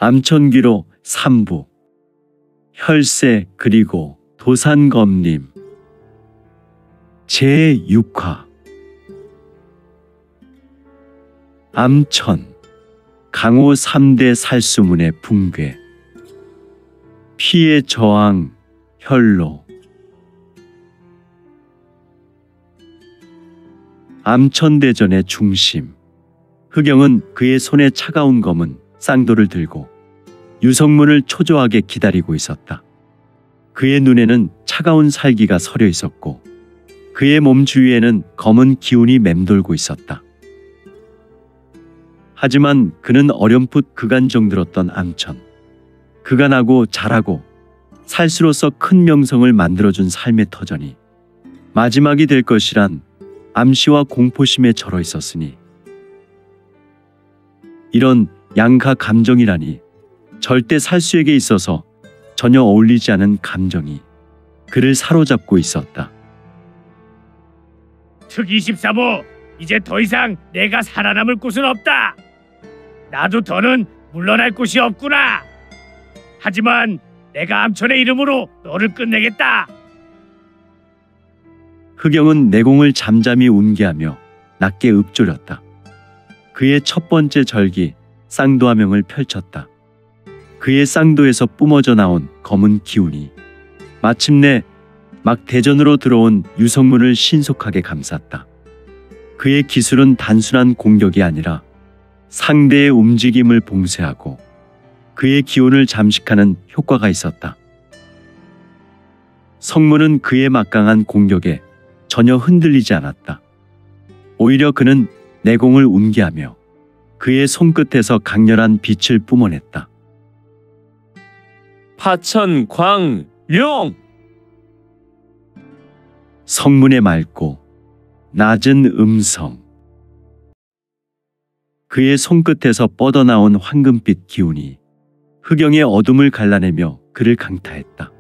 암천귀로 삼부, 혈세 그리고 도산검림. 제6화. 암천, 강호 3대 살수문의 붕괴. 피의 저항, 혈로. 암천대전의 중심. 흑영은 그의 손에 차가운 검은 쌍도를 들고 유성문을 초조하게 기다리고 있었다. 그의 눈에는 차가운 살기가 서려 있었고 그의 몸 주위에는 검은 기운이 맴돌고 있었다. 하지만 그는 어렴풋 그간정 들었던 암천, 그간하고 잘하고 살수로서 큰 명성을 만들어준 삶의 터전이 마지막이 될 것이란 암시와 공포심에 절어 있었으니, 이런 양가 감정이라니 절대 살수에게 있어서 전혀 어울리지 않은 감정이 그를 사로잡고 있었다. 특이 13호, 이제 더 이상 내가 살아남을 곳은 없다. 나도 더는 물러날 곳이 없구나. 하지만 내가 암천의 이름으로 너를 끝내겠다. 흑영은 내공을 잠잠히 운기하며 낮게 읊조렸다. 그의 첫 번째 절기 쌍도화명을 펼쳤다. 그의 쌍도에서 뿜어져 나온 검은 기운이 마침내 막 대전으로 들어온 유성문을 신속하게 감쌌다. 그의 기술은 단순한 공격이 아니라 상대의 움직임을 봉쇄하고 그의 기운을 잠식하는 효과가 있었다. 성문은 그의 막강한 공격에 전혀 흔들리지 않았다. 오히려 그는 내공을 운기하며 그의 손끝에서 강렬한 빛을 뿜어냈다. 파천광룡. 성문의 맑고 낮은 음성. 그의 손끝에서 뻗어나온 황금빛 기운이 흑영의 어둠을 갈라내며 그를 강타했다.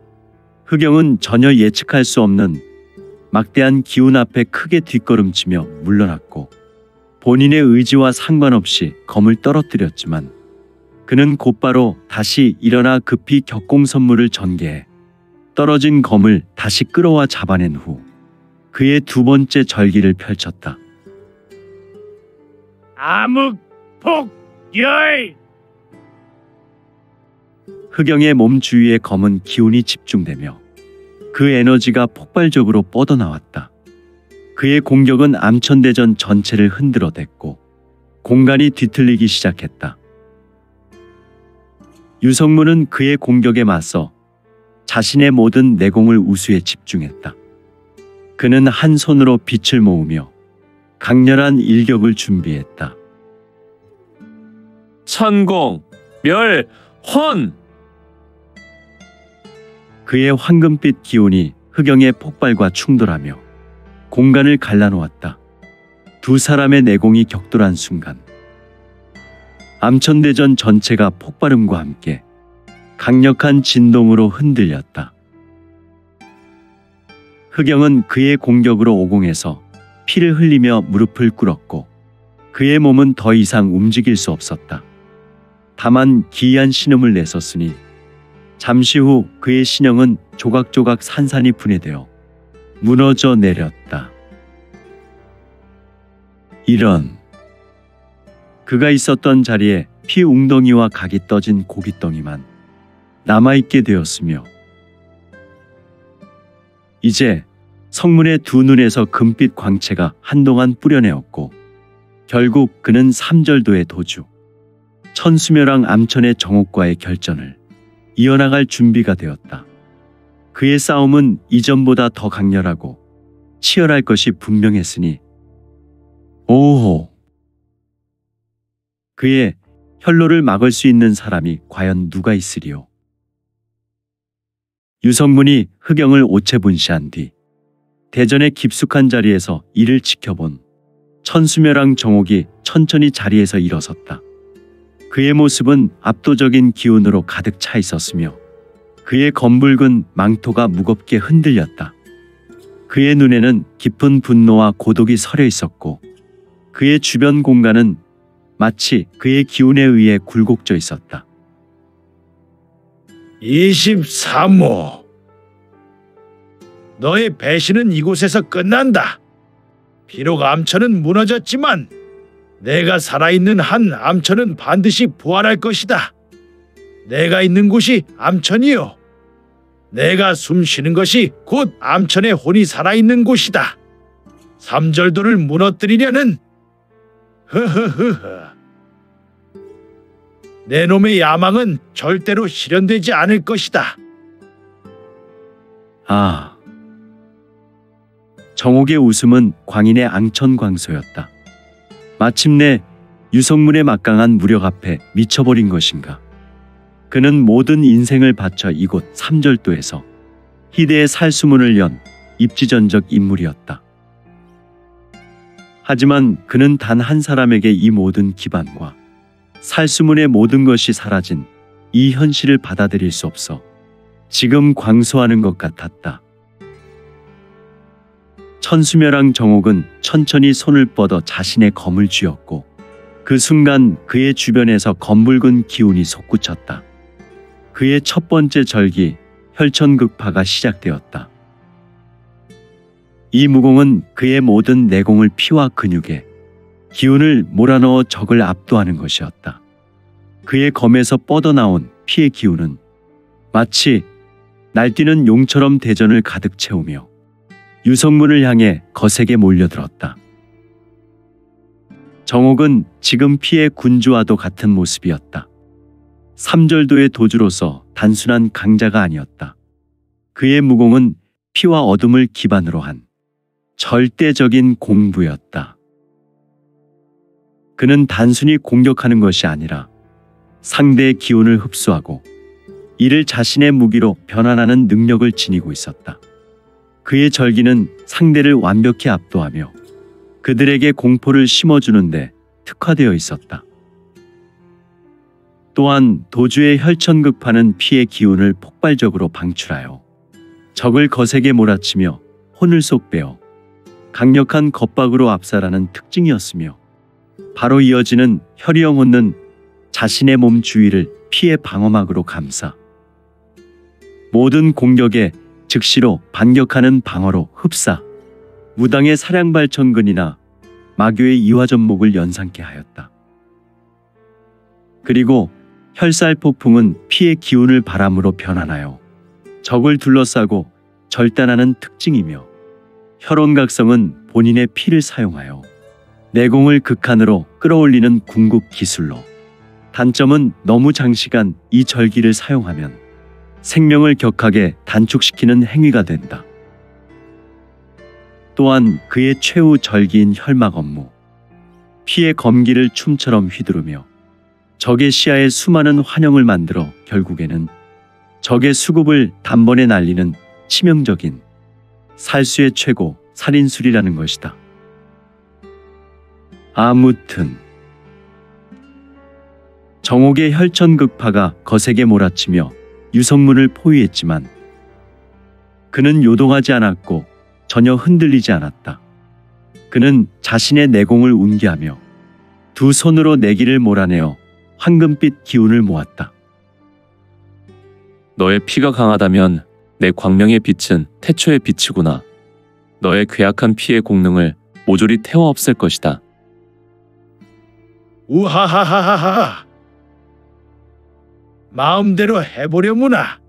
흑영은 전혀 예측할 수 없는 막대한 기운 앞에 크게 뒷걸음치며 물러났고 본인의 의지와 상관없이 검을 떨어뜨렸지만 그는 곧바로 다시 일어나 급히 격공선물을 전개해 떨어진 검을 다시 끌어와 잡아낸 후 그의 두 번째 절기를 펼쳤다. 암흑폭열. 흑영의 몸 주위에 검은 기운이 집중되며 그 에너지가 폭발적으로 뻗어나왔다. 그의 공격은 암천대전 전체를 흔들어댔고 공간이 뒤틀리기 시작했다. 유성문은 그의 공격에 맞서 자신의 모든 내공을 우수에 집중했다. 그는 한 손으로 빛을 모으며 강렬한 일격을 준비했다. 천공 멸혼. 그의 황금빛 기운이 흑영의 폭발과 충돌하며 공간을 갈라놓았다. 두 사람의 내공이 격돌한 순간 암천대전 전체가 폭발음과 함께 강력한 진동으로 흔들렸다. 흑영은 그의 공격으로 오공해서 피를 흘리며 무릎을 꿇었고 그의 몸은 더 이상 움직일 수 없었다. 다만 기이한 신음을 내었으니 잠시 후 그의 신형은 조각조각 산산이 분해되어 무너져 내렸다. 이런. 그가 있었던 자리에 피 웅덩이와 각이 떠진 고깃덩이만 남아있게 되었으며 이제 성문의 두 눈에서 금빛 광채가 한동안 뿌려내었고 결국 그는 삼절도의 도주, 천수묘랑 암천의 정옥과의 결전을 이어나갈 준비가 되었다. 그의 싸움은 이전보다 더 강렬하고 치열할 것이 분명했으니 오호! 그의 혈로를 막을 수 있는 사람이 과연 누가 있으리요? 유성문이 흑영을 오체분시한 뒤 대전의 깊숙한 자리에서 이를 지켜본 천수묘랑 정옥이 천천히 자리에서 일어섰다. 그의 모습은 압도적인 기운으로 가득 차 있었으며 그의 검붉은 망토가 무겁게 흔들렸다. 그의 눈에는 깊은 분노와 고독이 서려 있었고 그의 주변 공간은 마치 그의 기운에 의해 굴곡져 있었다. 23호. 너의 배신은 이곳에서 끝난다. 비록 암천은 무너졌지만 내가 살아있는 한 암천은 반드시 부활할 것이다. 내가 있는 곳이 암천이요. 내가 숨 쉬는 것이 곧 암천의 혼이 살아있는 곳이다. 삼절도를 무너뜨리려는 흐흐흐흐. 내 놈의 야망은 절대로 실현되지 않을 것이다. 아. 정옥의 웃음은 광인의 앙천광소였다. 마침내 유성문의 막강한 무력 앞에 미쳐버린 것인가. 그는 모든 인생을 바쳐 이곳 삼절도에서 희대의 살수문을 연 입지전적 인물이었다. 하지만 그는 단 한 사람에게 이 모든 기반과 살수문의 모든 것이 사라진 이 현실을 받아들일 수 없어 지금 광소하는 것 같았다. 천수멸왕 정옥은 천천히 손을 뻗어 자신의 검을 쥐었고 그 순간 그의 주변에서 검붉은 기운이 솟구쳤다. 그의 첫 번째 절기 혈천극파가 시작되었다. 이 무공은 그의 모든 내공을 피와 근육에 기운을 몰아넣어 적을 압도하는 것이었다. 그의 검에서 뻗어나온 피의 기운은 마치 날뛰는 용처럼 대전을 가득 채우며 유성문을 향해 거세게 몰려들었다. 정옥은 지금 피의 군주와도 같은 모습이었다. 삼절도의 도주로서 단순한 강자가 아니었다. 그의 무공은 피와 어둠을 기반으로 한 절대적인 공부였다. 그는 단순히 공격하는 것이 아니라 상대의 기운을 흡수하고 이를 자신의 무기로 변환하는 능력을 지니고 있었다. 그의 절기는 상대를 완벽히 압도하며 그들에게 공포를 심어주는데 특화되어 있었다. 또한 도주의 혈천극파는 피의 기운을 폭발적으로 방출하여 적을 거세게 몰아치며 혼을 쏙 빼어 강력한 겁박으로 압살하는 특징이었으며 바로 이어지는 혈이영혼은 자신의 몸 주위를 피의 방어막으로 감싸 모든 공격에 즉시로 반격하는 방어로 흡사 무당의 사량발천근이나 마교의 이화전목을 연상케 하였다. 그리고 혈살폭풍은 피의 기운을 바람으로 변환하여 적을 둘러싸고 절단하는 특징이며 혈원각성은 본인의 피를 사용하여 내공을 극한으로 끌어올리는 궁극 기술로 단점은 너무 장시간 이 절기를 사용하면 생명을 격하게 단축시키는 행위가 된다. 또한 그의 최후 절기인 혈막 업무, 피의 검기를 춤처럼 휘두르며 적의 시야에 수많은 환영을 만들어 결국에는 적의 수급을 단번에 날리는 치명적인 살수의 최고 살인술이라는 것이다. 아무튼 정옥의 혈천극파가 거세게 몰아치며 유성문을 포위했지만 그는 요동하지 않았고 전혀 흔들리지 않았다. 그는 자신의 내공을 운기하며 두 손으로 내기를 몰아내어 황금빛 기운을 모았다. 너의 피가 강하다면 내 광명의 빛은 태초의 빛이구나. 너의 괴악한 피의 공능을 모조리 태워 없앨 것이다. 우하하하하하. 마음대로 해보려무나.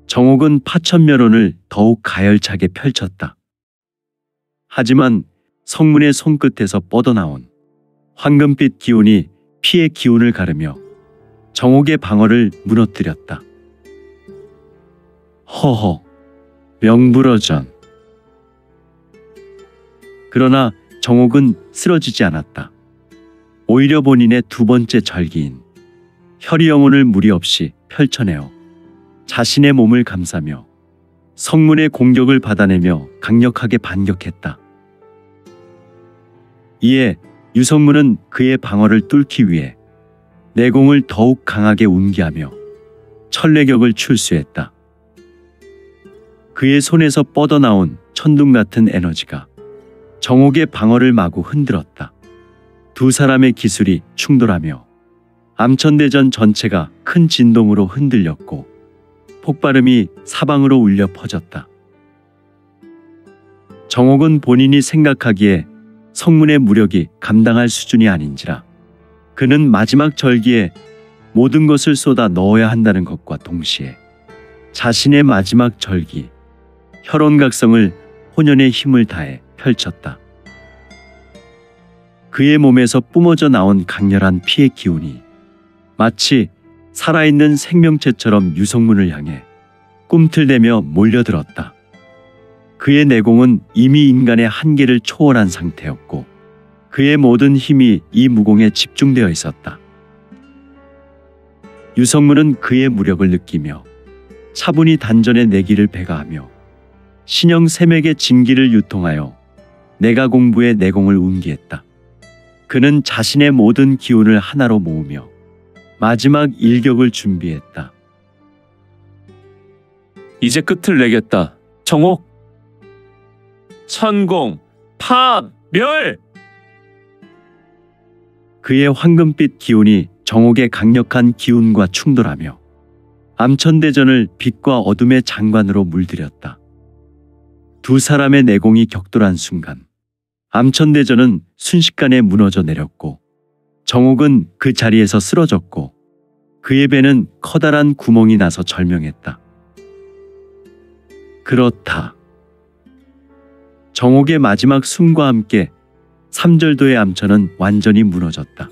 정옥은 파천면혼을 더욱 가열차게 펼쳤다. 하지만 성문의 손끝에서 뻗어나온 황금빛 기운이 피의 기운을 가르며 정옥의 방어를 무너뜨렸다. 허허, 명불허전. 그러나 정옥은 쓰러지지 않았다. 오히려 본인의 두 번째 절기인 혈이영혼을 무리 없이 펼쳐내어 자신의 몸을 감싸며 성문의 공격을 받아내며 강력하게 반격했다. 이에 유성문은 그의 방어를 뚫기 위해 내공을 더욱 강하게 운기하며 천례격을 출수했다. 그의 손에서 뻗어나온 천둥 같은 에너지가 정옥의 방어를 마구 흔들었다. 두 사람의 기술이 충돌하며 암천대전 전체가 큰 진동으로 흔들렸고 폭발음이 사방으로 울려 퍼졌다. 정옥은 본인이 생각하기에 성문의 무력이 감당할 수준이 아닌지라 그는 마지막 절기에 모든 것을 쏟아 넣어야 한다는 것과 동시에 자신의 마지막 절기, 혈원각성을 혼연의 힘을 다해 펼쳤다. 그의 몸에서 뿜어져 나온 강렬한 피의 기운이 마치 살아있는 생명체처럼 유성문을 향해 꿈틀대며 몰려들었다. 그의 내공은 이미 인간의 한계를 초월한 상태였고 그의 모든 힘이 이 무공에 집중되어 있었다. 유성문은 그의 무력을 느끼며 차분히 단전의 내기를 배가하며 신형 샘액의 진기를 유통하여 내가 공부의 내공을 운기했다. 그는 자신의 모든 기운을 하나로 모으며 마지막 일격을 준비했다. 이제 끝을 내겠다. 정옥. 천공, 파멸! 그의 황금빛 기운이 정옥의 강력한 기운과 충돌하며 암천대전을 빛과 어둠의 장관으로 물들였다. 두 사람의 내공이 격돌한 순간 암천대전은 순식간에 무너져 내렸고 정옥은 그 자리에서 쓰러졌고 그의 배는 커다란 구멍이 나서 절명했다. 그렇다. 정옥의 마지막 숨과 함께 삼절도의 암천은 완전히 무너졌다.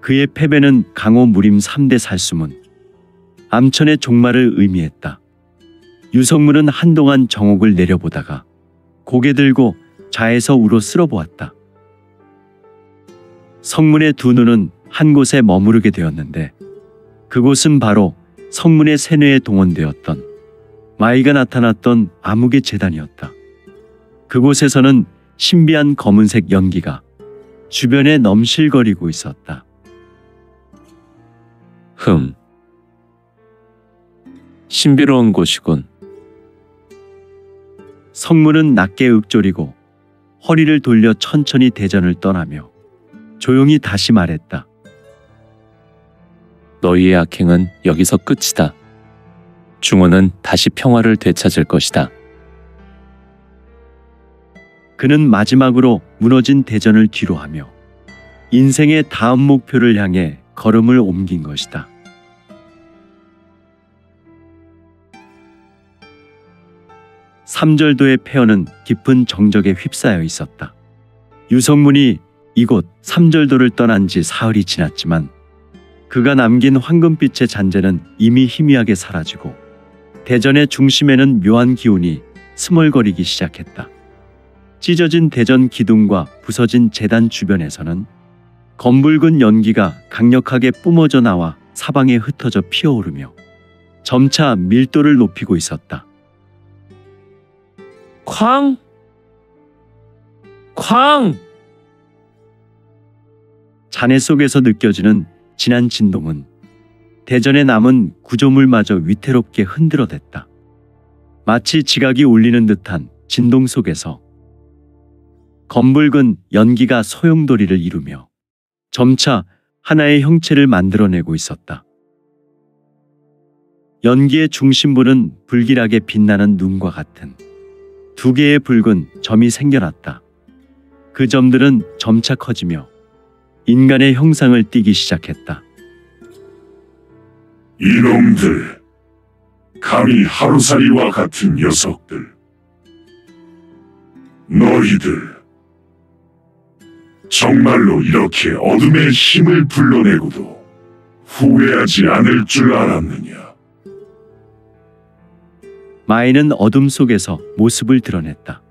그의 패배는 강호 무림 3대 살수문, 암천의 종말을 의미했다. 유성문은 한동안 정옥을 내려보다가 고개 들고 좌에서 우로 쓸어보았다. 성문의 두 눈은 한 곳에 머무르게 되었는데 그곳은 바로 성문의 세뇌에 동원되었던 마이가 나타났던 암흑의 재단이었다. 그곳에서는 신비한 검은색 연기가 주변에 넘실거리고 있었다. 신비로운 곳이군. 성문은 낮게 읊조리고 허리를 돌려 천천히 대전을 떠나며 조용히 다시 말했다. 너희의 악행은 여기서 끝이다. 중원은 다시 평화를 되찾을 것이다. 그는 마지막으로 무너진 대전을 뒤로하며 인생의 다음 목표를 향해 걸음을 옮긴 것이다. 삼절도의 폐허는 깊은 정적에 휩싸여 있었다. 유성문이 이곳 삼절도를 떠난 지 사흘이 지났지만 그가 남긴 황금빛의 잔재는 이미 희미하게 사라지고 대전의 중심에는 묘한 기운이 스멀거리기 시작했다. 찢어진 대전 기둥과 부서진 제단 주변에서는 검붉은 연기가 강력하게 뿜어져 나와 사방에 흩어져 피어오르며 점차 밀도를 높이고 있었다. 쾅! 잔해 속에서 느껴지는 진한 진동은 대전에 남은 구조물마저 위태롭게 흔들어댔다. 마치 지각이 울리는 듯한 진동 속에서 검붉은 연기가 소용돌이를 이루며 점차 하나의 형체를 만들어내고 있었다. 연기의 중심부는 불길하게 빛나는 눈과 같은 두 개의 붉은 점이 생겨났다. 그 점들은 점차 커지며 인간의 형상을 띠기 시작했다. 이놈들, 감히 하루살이와 같은 녀석들. 너희들, 정말로 이렇게 어둠의 힘을 불러내고도 후회하지 않을 줄 알았느냐? 마이는 어둠 속에서 모습을 드러냈다.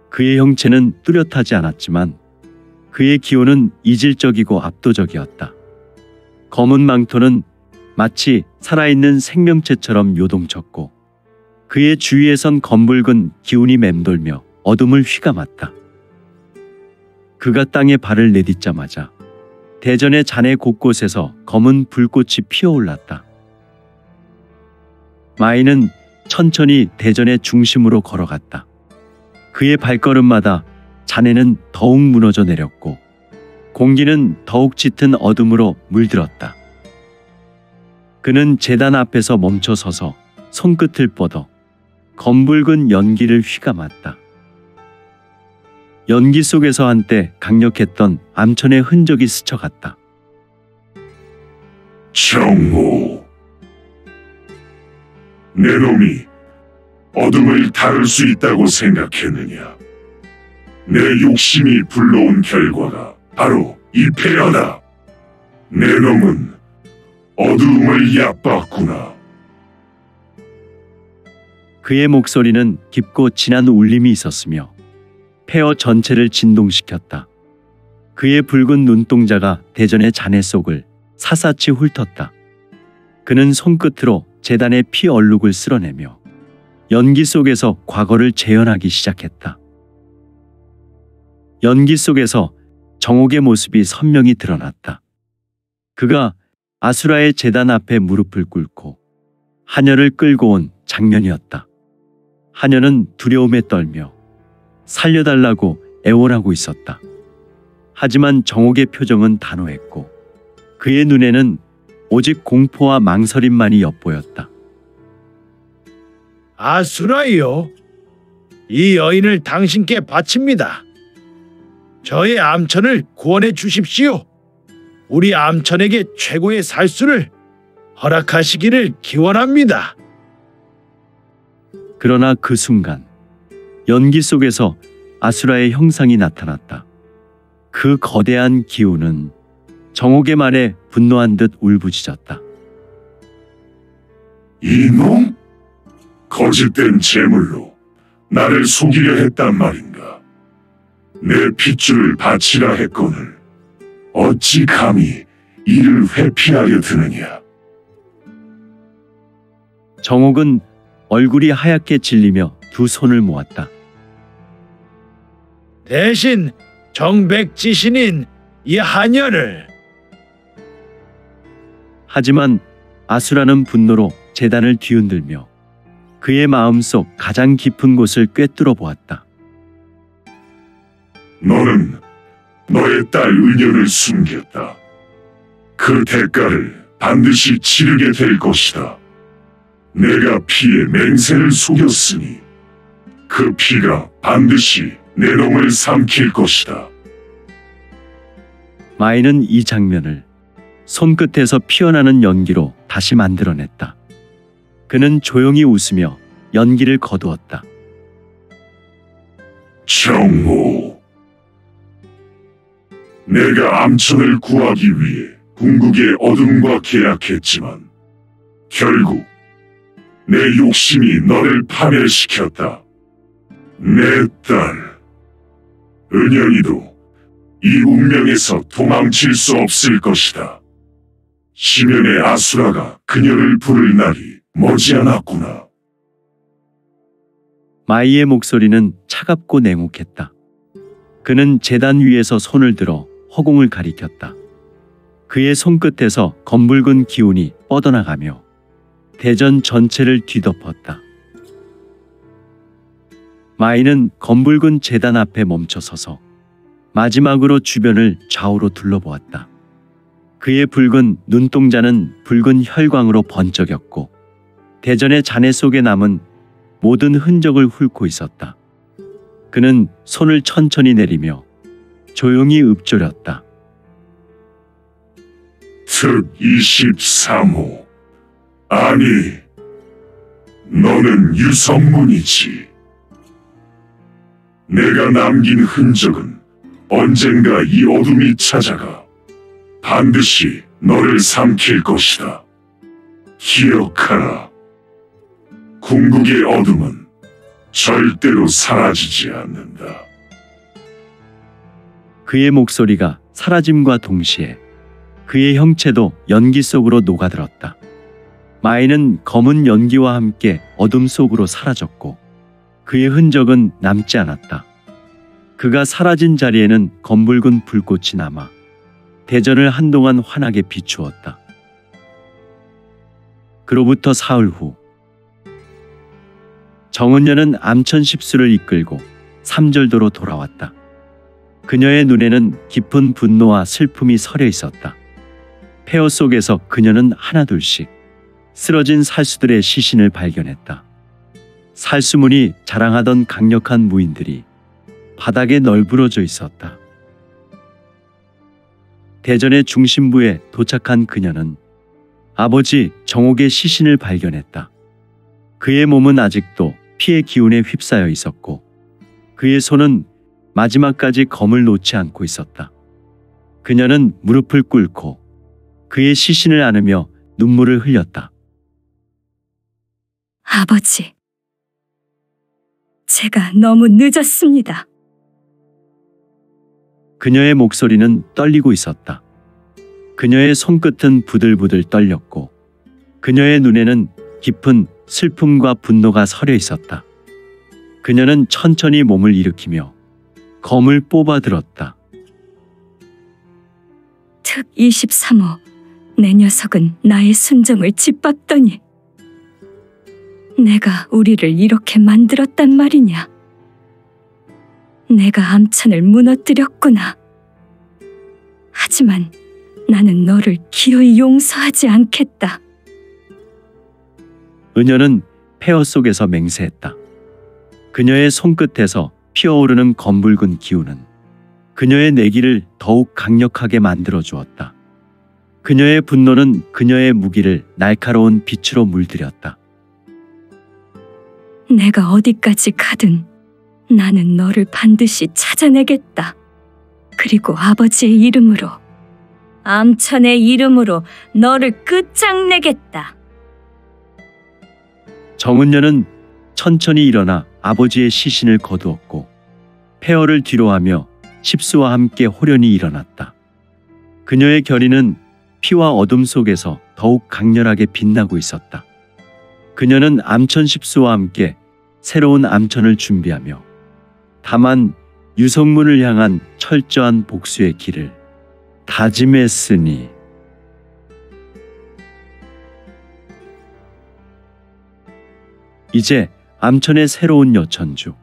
그의 형체는 뚜렷하지 않았지만 그의 기호는 이질적이고 압도적이었다. 검은 망토는 마치 살아있는 생명체처럼 요동쳤고 그의 주위에선 검붉은 기운이 맴돌며 어둠을 휘감았다. 그가 땅에 발을 내딛자마자 대전의 잔해 곳곳에서 검은 불꽃이 피어올랐다. 마이는 천천히 대전의 중심으로 걸어갔다. 그의 발걸음마다 잔해는 더욱 무너져 내렸고 공기는 더욱 짙은 어둠으로 물들었다. 그는 제단 앞에서 멈춰 서서 손끝을 뻗어 검붉은 연기를 휘감았다. 연기 속에서 한때 강력했던 암천의 흔적이 스쳐갔다. 정호, 내 놈이 어둠을 다룰 수 있다고 생각했느냐? 내 욕심이 불러온 결과가 바로 이 폐허다. 내 놈은 어두움을 얕봤구나. 그의 목소리는 깊고 진한 울림이 있었으며 폐허 전체를 진동시켰다. 그의 붉은 눈동자가 대전의 잔해 속을 사사치 훑었다. 그는 손끝으로 제단의 피 얼룩을 쓸어내며 연기 속에서 과거를 재현하기 시작했다. 연기 속에서 정옥의 모습이 선명히 드러났다. 그가 아수라의 제단 앞에 무릎을 꿇고 하녀를 끌고 온 장면이었다. 하녀는 두려움에 떨며 살려달라고 애원하고 있었다. 하지만 정옥의 표정은 단호했고 그의 눈에는 오직 공포와 망설임만이 엿보였다. 아수라이요, 이 여인을 당신께 바칩니다. 저의 암천을 구원해 주십시오. 우리 암천에게 최고의 살수를 허락하시기를 기원합니다. 그러나 그 순간 연기 속에서 아수라의 형상이 나타났다. 그 거대한 기운은 정옥의 말에 분노한 듯 울부짖었다. 이놈? 거짓된 제물로 나를 속이려 했단 말인가? 내 핏줄을 바치라 했거늘 어찌 감히 이를 회피하려 드느냐? 정옥은 얼굴이 하얗게 질리며 두 손을 모았다. 대신 정백지신인 이 하녀를. 하지만 아수라는 분노로 제단을 뒤흔들며 그의 마음속 가장 깊은 곳을 꿰뚫어 보았다. 너는 너의 딸 은연을 숨겼다. 그 대가를 반드시 치르게 될 것이다. 내가 피에 맹세를 속였으니 그 피가 반드시 내 놈을 삼킬 것이다. 마이는 이 장면을 손끝에서 피어나는 연기로 다시 만들어냈다. 그는 조용히 웃으며 연기를 거두었다. 정호, 내가 암천을 구하기 위해 궁극의 어둠과 계약했지만 결국 내 욕심이 너를 파멸시켰다. 내 딸 은연이도 이 운명에서 도망칠 수 없을 것이다. 시면의 아수라가 그녀를 부를 날이 머지않았구나. 마이의 목소리는 차갑고 냉혹했다. 그는 제단 위에서 손을 들어 허공을 가리켰다. 그의 손끝에서 검붉은 기운이 뻗어나가며 대전 전체를 뒤덮었다. 마이는 검붉은 제단 앞에 멈춰 서서 마지막으로 주변을 좌우로 둘러보았다. 그의 붉은 눈동자는 붉은 혈광으로 번쩍였고 대전의 잔해 속에 남은 모든 흔적을 훑고 있었다. 그는 손을 천천히 내리며 조용히 읊조렸다. 특 23호. 아니, 너는 유성문이지. 내가 남긴 흔적은 언젠가 이 어둠이 찾아가 반드시 너를 삼킬 것이다. 기억하라. 궁극의 어둠은 절대로 사라지지 않는다. 그의 목소리가 사라짐과 동시에 그의 형체도 연기 속으로 녹아들었다. 마이는 검은 연기와 함께 어둠 속으로 사라졌고 그의 흔적은 남지 않았다. 그가 사라진 자리에는 검붉은 불꽃이 남아 대전을 한동안 환하게 비추었다. 그로부터 사흘 후 정은녀는 암천 십수를 이끌고 삼절도로 돌아왔다. 그녀의 눈에는 깊은 분노와 슬픔이 서려 있었다. 폐허 속에서 그녀는 하나둘씩 쓰러진 살수들의 시신을 발견했다. 살수문이 자랑하던 강력한 무인들이 바닥에 널브러져 있었다. 대전의 중심부에 도착한 그녀는 아버지 정옥의 시신을 발견했다. 그의 몸은 아직도 피의 기운에 휩싸여 있었고 그의 손은 마지막까지 검을 놓지 않고 있었다. 그녀는 무릎을 꿇고 그의 시신을 안으며 눈물을 흘렸다. 아버지, 제가 너무 늦었습니다. 그녀의 목소리는 떨리고 있었다. 그녀의 손끝은 부들부들 떨렸고 그녀의 눈에는 깊은 슬픔과 분노가 서려 있었다. 그녀는 천천히 몸을 일으키며 검을 뽑아 들었다. 특 23호, 내 녀석은 나의 순정을 짓밟더니 내가 우리를 이렇게 만들었단 말이냐. 내가 암천을 무너뜨렸구나. 하지만 나는 너를 기어이 용서하지 않겠다. 은연은 폐허 속에서 맹세했다. 그녀의 손끝에서 피어오르는 검붉은 기운은 그녀의 내기를 더욱 강력하게 만들어 주었다. 그녀의 분노는 그녀의 무기를 날카로운 빛으로 물들였다. 내가 어디까지 가든 나는 너를 반드시 찾아내겠다. 그리고 아버지의 이름으로, 암천의 이름으로 너를 끝장내겠다. 정은녀는 천천히 일어나 아버지의 시신을 거두었고 폐허를 뒤로하며 십수와 함께 호련히 일어났다. 그녀의 결의는 피와 어둠 속에서 더욱 강렬하게 빛나고 있었다. 그녀는 암천 십수와 함께 새로운 암천을 준비하며 다만 유성문을 향한 철저한 복수의 길을 다짐했으니 이제 암천의 새로운 여천주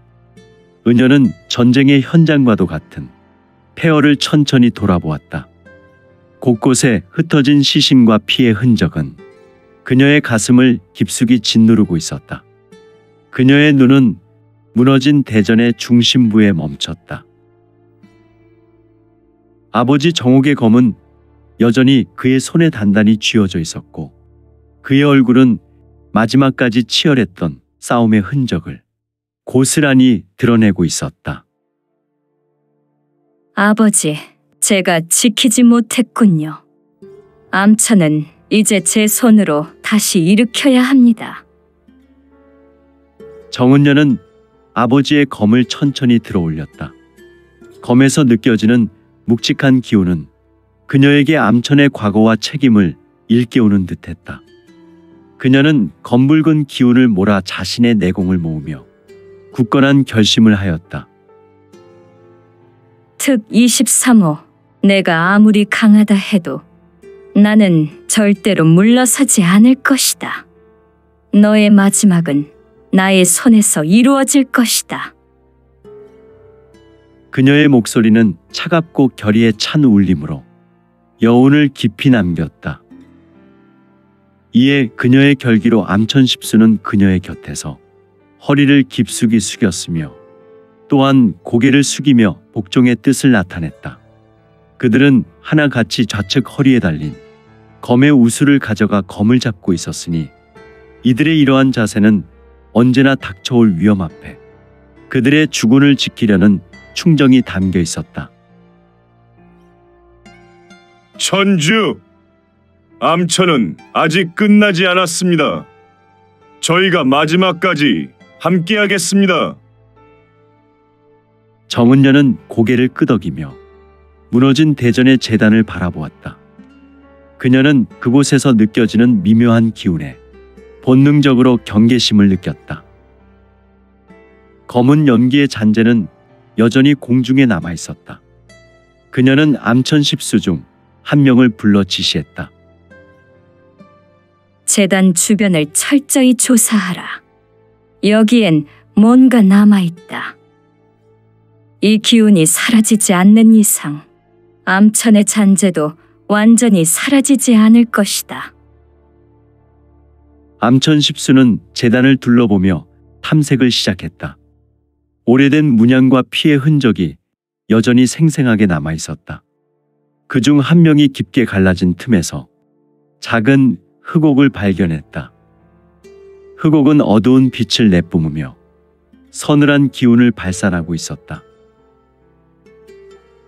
은연은 전쟁의 현장과도 같은 폐허를 천천히 돌아보았다. 곳곳에 흩어진 시신과 피의 흔적은 그녀의 가슴을 깊숙이 짓누르고 있었다. 그녀의 눈은 무너진 대전의 중심부에 멈췄다. 아버지 정옥의 검은 여전히 그의 손에 단단히 쥐어져 있었고 그의 얼굴은 마지막까지 치열했던 싸움의 흔적을 고스란히 드러내고 있었다. 아버지, 제가 지키지 못했군요. 암천은 이제 제 손으로 다시 일으켜야 합니다. 정은녀는 아버지의 검을 천천히 들어 올렸다. 검에서 느껴지는 묵직한 기운은 그녀에게 암천의 과거와 책임을 일깨우는 듯했다. 그녀는 검붉은 기운을 몰아 자신의 내공을 모으며 굳건한 결심을 하였다. 특 23호, 내가 아무리 강하다 해도 나는 절대로 물러서지 않을 것이다. 너의 마지막은 나의 손에서 이루어질 것이다. 그녀의 목소리는 차갑고 결의에 찬 울림으로 여운을 깊이 남겼다. 이에 그녀의 결기로 암천 십수는 그녀의 곁에서 허리를 깊숙이 숙였으며 또한 고개를 숙이며 복종의 뜻을 나타냈다. 그들은 하나같이 좌측 허리에 달린 검의 우수를 가져가 검을 잡고 있었으니 이들의 이러한 자세는 언제나 닥쳐올 위험 앞에 그들의 주군을 지키려는 충정이 담겨 있었다. 천주, 암천은 아직 끝나지 않았습니다. 저희가 마지막까지 함께하겠습니다. 정은녀는 고개를 끄덕이며 무너진 대전의 재단을 바라보았다. 그녀는 그곳에서 느껴지는 미묘한 기운에 본능적으로 경계심을 느꼈다. 검은 연기의 잔재는 여전히 공중에 남아 있었다. 그녀는 암천 십수 중 한 명을 불러 지시했다. 재단 주변을 철저히 조사하라. 여기엔 뭔가 남아있다. 이 기운이 사라지지 않는 이상 암천의 잔재도 완전히 사라지지 않을 것이다. 암천 십수는 재단을 둘러보며 탐색을 시작했다. 오래된 문양과 피의 흔적이 여전히 생생하게 남아 있었다. 그중 한 명이 깊게 갈라진 틈에서 작은 흑옥을 발견했다. 흑옥은 어두운 빛을 내뿜으며 서늘한 기운을 발산하고 있었다.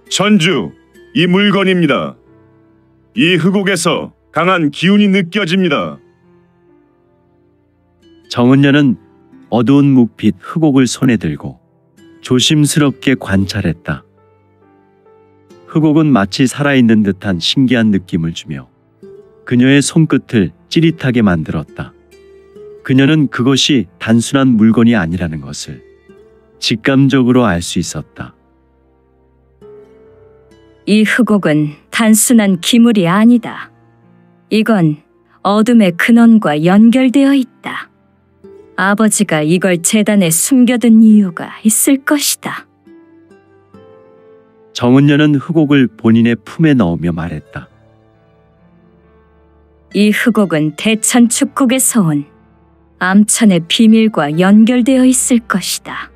천주, 이 물건입니다. 이 흑옥에서 강한 기운이 느껴집니다. 정은녀는 어두운 묵빛 흑옥을 손에 들고 조심스럽게 관찰했다. 흑옥은 마치 살아있는 듯한 신기한 느낌을 주며 그녀의 손끝을 찌릿하게 만들었다. 그녀는 그것이 단순한 물건이 아니라는 것을 직감적으로 알 수 있었다. 이 흑옥은 단순한 기물이 아니다. 이건 어둠의 근원과 연결되어 있다. 아버지가 이걸 재단에 숨겨둔 이유가 있을 것이다. 정은녀는 흑옥을 본인의 품에 넣으며 말했다. 이 흑옥은 대천 축국에서 온 암천의 비밀과 연결되어 있을 것이다.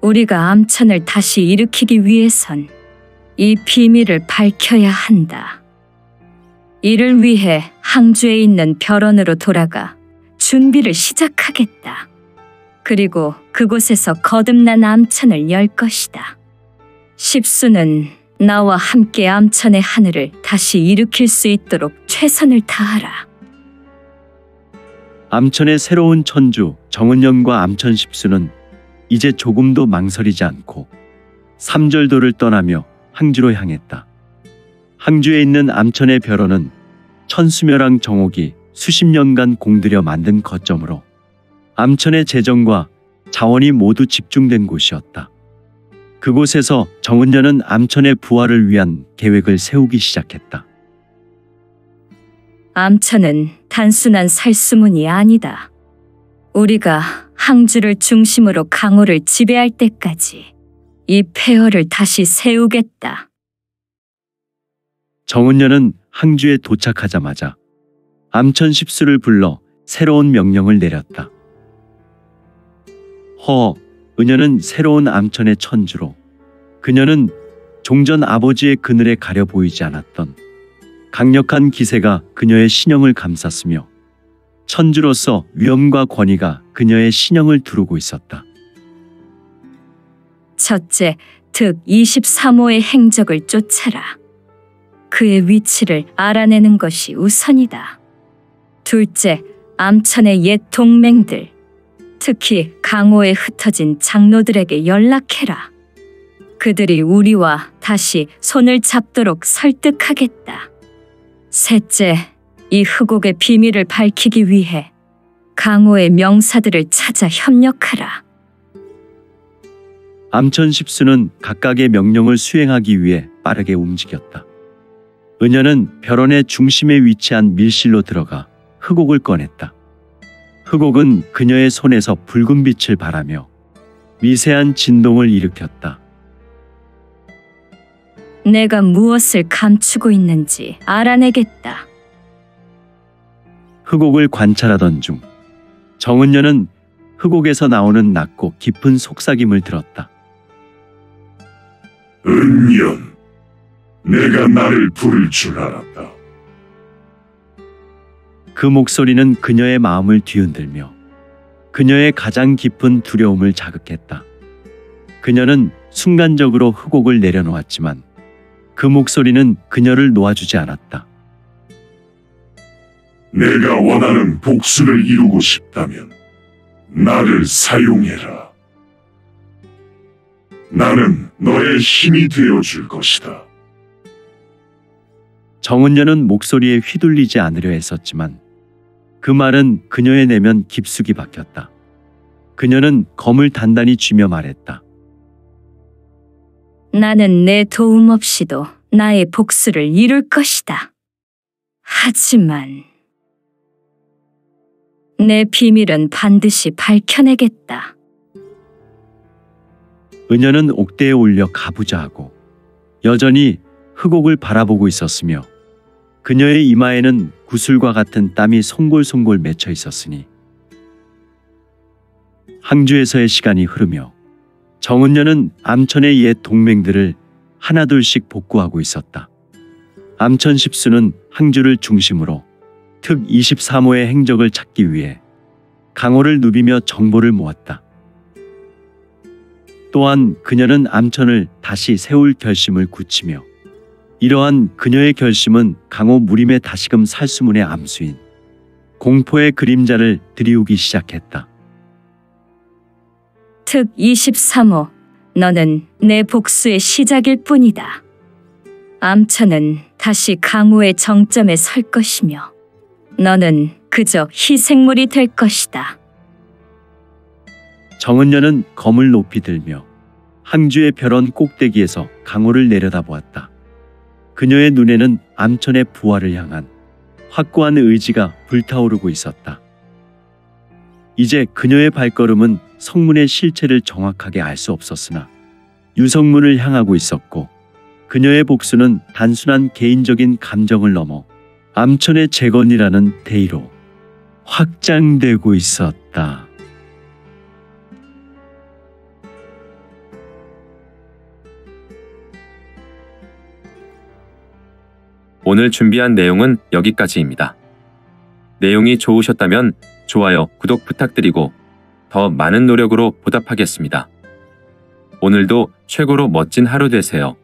우리가 암천을 다시 일으키기 위해선 이 비밀을 밝혀야 한다. 이를 위해 항주에 있는 별원으로 돌아가 준비를 시작하겠다. 그리고 그곳에서 거듭난 암천을 열 것이다. 십수는 나와 함께 암천의 하늘을 다시 일으킬 수 있도록 최선을 다하라. 암천의 새로운 천주 정은영과 암천 십수는 이제 조금도 망설이지 않고 삼절도를 떠나며 항주로 향했다. 항주에 있는 암천의 별원은 천수묘랑 정옥이 수십 년간 공들여 만든 거점으로 암천의 재정과 자원이 모두 집중된 곳이었다. 그곳에서 정은녀는 암천의 부활을 위한 계획을 세우기 시작했다. 암천은 단순한 살수문이 아니다. 우리가 항주를 중심으로 강호를 지배할 때까지 이 폐허를 다시 세우겠다. 정은녀는 항주에 도착하자마자 암천 십수를 불러 새로운 명령을 내렸다. 은녀는 새로운 암천의 천주로 그녀는 종전 아버지의 그늘에 가려 보이지 않았던 강력한 기세가 그녀의 신영을 감쌌으며 천주로서 위엄과 권위가 그녀의 신영을 두르고 있었다. 첫째, 득 23호의 행적을 쫓아라. 그의 위치를 알아내는 것이 우선이다. 둘째, 암천의 옛 동맹들, 특히 강호에 흩어진 장로들에게 연락해라. 그들이 우리와 다시 손을 잡도록 설득하겠다. 셋째, 이 흑옥의 비밀을 밝히기 위해 강호의 명사들을 찾아 협력하라. 암천 십수는 각각의 명령을 수행하기 위해 빠르게 움직였다. 은녀는 별원의 중심에 위치한 밀실로 들어가 흑옥을 꺼냈다. 흑옥은 그녀의 손에서 붉은 빛을 발하며 미세한 진동을 일으켰다. 내가 무엇을 감추고 있는지 알아내겠다. 흑옥을 관찰하던 중 정은녀는 흑옥에서 나오는 낮고 깊은 속삭임을 들었다. 은연, 내가 나를 부를 줄 알았다. 그 목소리는 그녀의 마음을 뒤흔들며 그녀의 가장 깊은 두려움을 자극했다. 그녀는 순간적으로 흑옥을 내려놓았지만 그 목소리는 그녀를 놓아주지 않았다. 내가 원하는 복수를 이루고 싶다면 나를 사용해라. 나는 너의 힘이 되어줄 것이다. 정은녀는 목소리에 휘둘리지 않으려 했었지만 그 말은 그녀의 내면 깊숙이 박혔다. 그녀는 검을 단단히 쥐며 말했다. 나는 내 도움 없이도 나의 복수를 이룰 것이다. 하지만 내 비밀은 반드시 밝혀내겠다. 은여는 옥대에 올려 가부좌 하고 여전히 흑옥을 바라보고 있었으며 그녀의 이마에는 구슬과 같은 땀이 송골송골 맺혀 있었으니 항주에서의 시간이 흐르며 정은녀는 암천의 옛 동맹들을 하나둘씩 복구하고 있었다. 암천 십수는 항주를 중심으로 특 23호의 행적을 찾기 위해 강호를 누비며 정보를 모았다. 또한 그녀는 암천을 다시 세울 결심을 굳히며 이러한 그녀의 결심은 강호 무림의 다시금 살수문의 암수인 공포의 그림자를 들이우기 시작했다. 특 23호, 너는 내 복수의 시작일 뿐이다. 암천은 다시 강호의 정점에 설 것이며 너는 그저 희생물이 될 것이다. 정은녀는 검을 높이 들며 항주의 별원 꼭대기에서 강호를 내려다보았다. 그녀의 눈에는 암천의 부활을 향한 확고한 의지가 불타오르고 있었다. 이제 그녀의 발걸음은 성문의 실체를 정확하게 알 수 없었으나 유성문을 향하고 있었고 그녀의 복수는 단순한 개인적인 감정을 넘어 암천의 재건이라는 대의로 확장되고 있었다. 오늘 준비한 내용은 여기까지입니다. 내용이 좋으셨다면 좋아요, 구독 부탁드리고 더 많은 노력으로 보답하겠습니다. 오늘도 최고로 멋진 하루 되세요.